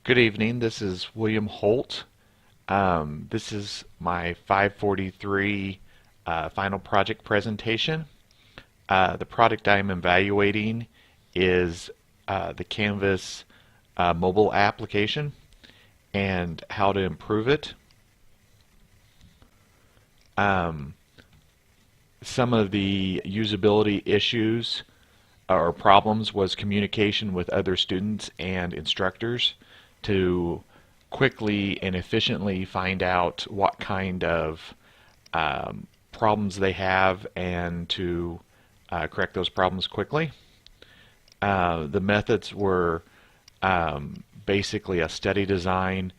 Good evening. This is William Holt. This is my 543 final project presentation. The product I'm evaluating is the Canvas mobile application and how to improve it. Some of the usability issues or problems was communication with other students and instructors to quickly and efficiently find out what kind of problems they have and to correct those problems quickly. The methods were basically a study design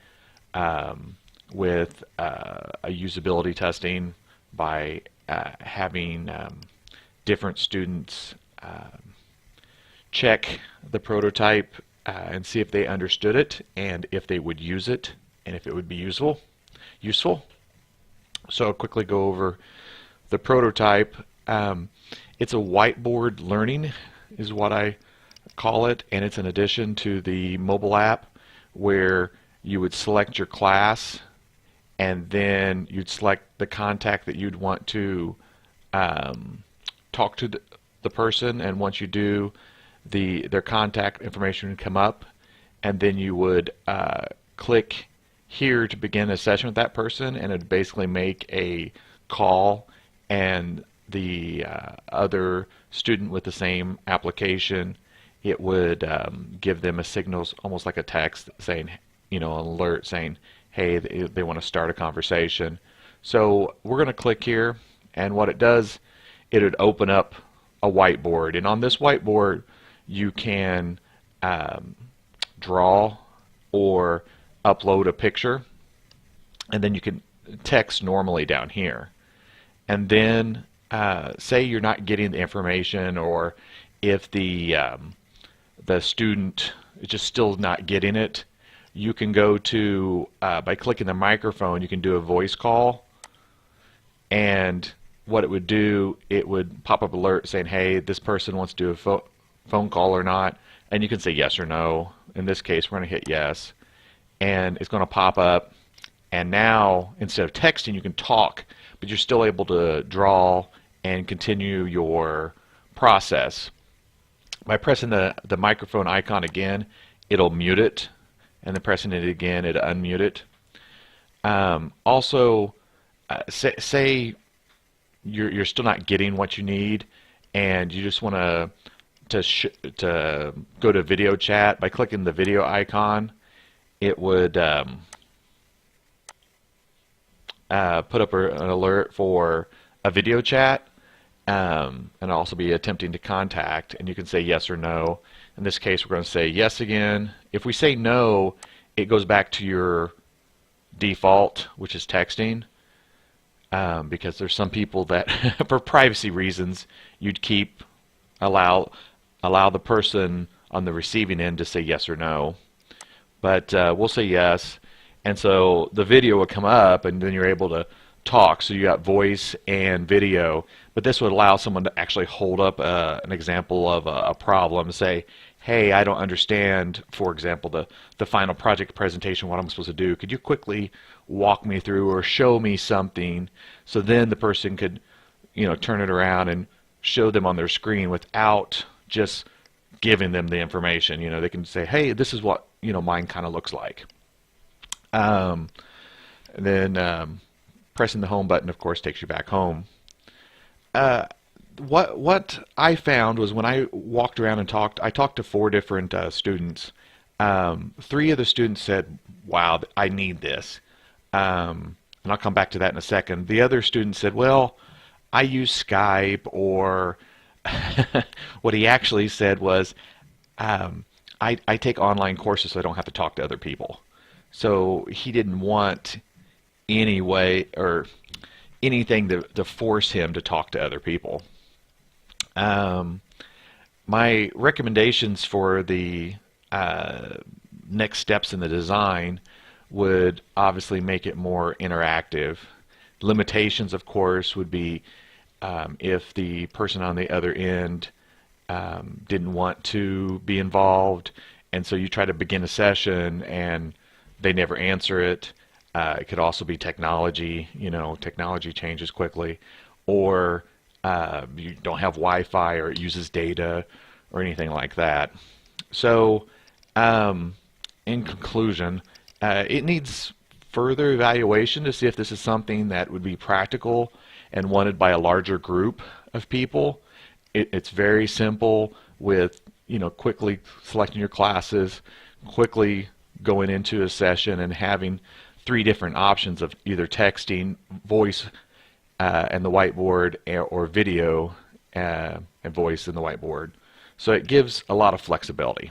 with a usability testing by having different students check the prototype and see if they understood it and if they would use it and if it would be useful. So I'll quickly go over the prototype. It's a whiteboard learning is what I call it, and it's an addition to the mobile app where you would select your class and then you'd select the contact that you'd want to talk to the person, and once you do, their contact information would come up, and then you would click here to begin a session with that person, and it would basically make a call, and the other student with the same application, it would give them a signal, almost like a text saying, an alert saying, hey, they want to start a conversation. So we're going to click here, and what it does, it would open up a whiteboard, and on this whiteboard you can draw or upload a picture, and then you can text normally down here. And then say you're not getting the information, or if the student is just still not getting it, you can go to by clicking the microphone, you can do a voice call, and what it would do, it would pop up alert saying, hey, this person wants to do a phone call or not, and you can say yes or no. In this case, we're going to hit yes, and it's going to pop up, and now instead of texting you can talk, but you're still able to draw and continue your process. By pressing the microphone icon again, it'll mute it, and then pressing it again, it'll unmute it. Also, say you're still not getting what you need, and you just want to go to video chat. By clicking the video icon, it would put up an alert for a video chat, and also be attempting to contact, and you can say yes or no. In this case, we're going to say yes again. If we say no, it goes back to your default, which is texting, because there's some people that for privacy reasons you'd allow the person on the receiving end to say yes or no, but we'll say yes, and so the video will come up, and then you're able to talk. So you got voice and video, but this would allow someone to actually hold up an example of a problem, say, hey, I don't understand, for example, the final project presentation, what I'm supposed to do. Could you quickly walk me through or show me something? So then the person could turn it around and show them on their screen without just giving them the information. They can say, hey, this is what mine kind of looks like. And then pressing the home button, of course, takes you back home. What I found was when I walked around and I talked to 4 different students. 3 of the students said, wow, I need this. And I'll come back to that in a second. The other student said, well, I use Skype, or what he actually said was, I take online courses so I don't have to talk to other people. So he didn't want any way or anything to force him to talk to other people. My recommendations for the next steps in the design would obviously make it more interactive. Limitations, of course, would be if the person on the other end didn't want to be involved, and so you try to begin a session and they never answer it. It could also be technology, technology changes quickly, or you don't have Wi-Fi or it uses data or anything like that. So in conclusion, it needs further evaluation to see if this is something that would be practical and wanted by a larger group of people. It's very simple with quickly selecting your classes, quickly going into a session and having 3 different options of either texting, voice, and the whiteboard, or video and voice in the whiteboard. So it gives a lot of flexibility.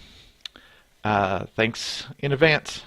Thanks in advance.